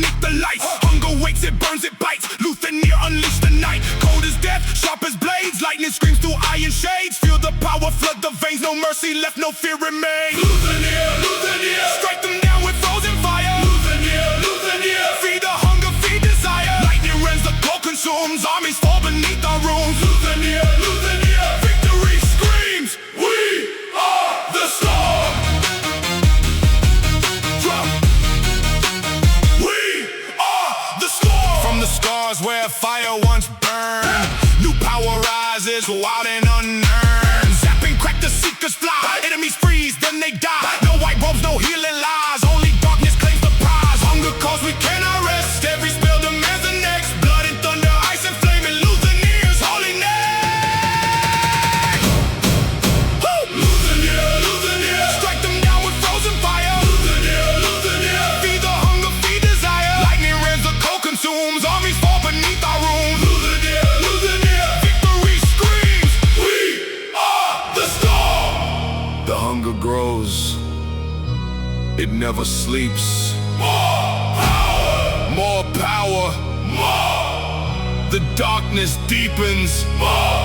beneath the light. Hunger waits, it burns, it bites. Luthanier unleash the night. Cold as death, sharp as blades. Lightning screams through iron shades. Feel the power flood the veins. No mercy left, no fear remains. Luthanier, Luthanier, strike them down with frozen fire. Luthanier, Luthanier, feed the hunger, feed desire. Lightning rends, the glow consumes. Armies fall beneath our rooms. Luthanier, Luthanier, victory screams. We are the storm. We are the storm. From the scars where fire once burned, new power rises, wild and unearned. Zapping, crack, the seekers fly. Enemies freeze, then they die. No white robes, no healing lies. Only darkness claims the prize. Hunger calls, we cannot rest. Every spell demands the next. Blood and thunder, ice and flame, and Luthanier's holy name. Luthanier, Luthanier, strike them down with frozen fire. Luthanier, Luthanier, feed the hunger, feed desire. Lightning rends, the cold consumes. Armies fall beneath our rooms. Luthanier, Luthanier, victory screams. We are the storm. The hunger grows, it never sleeps. More power, more power, more. The darkness deepens, more.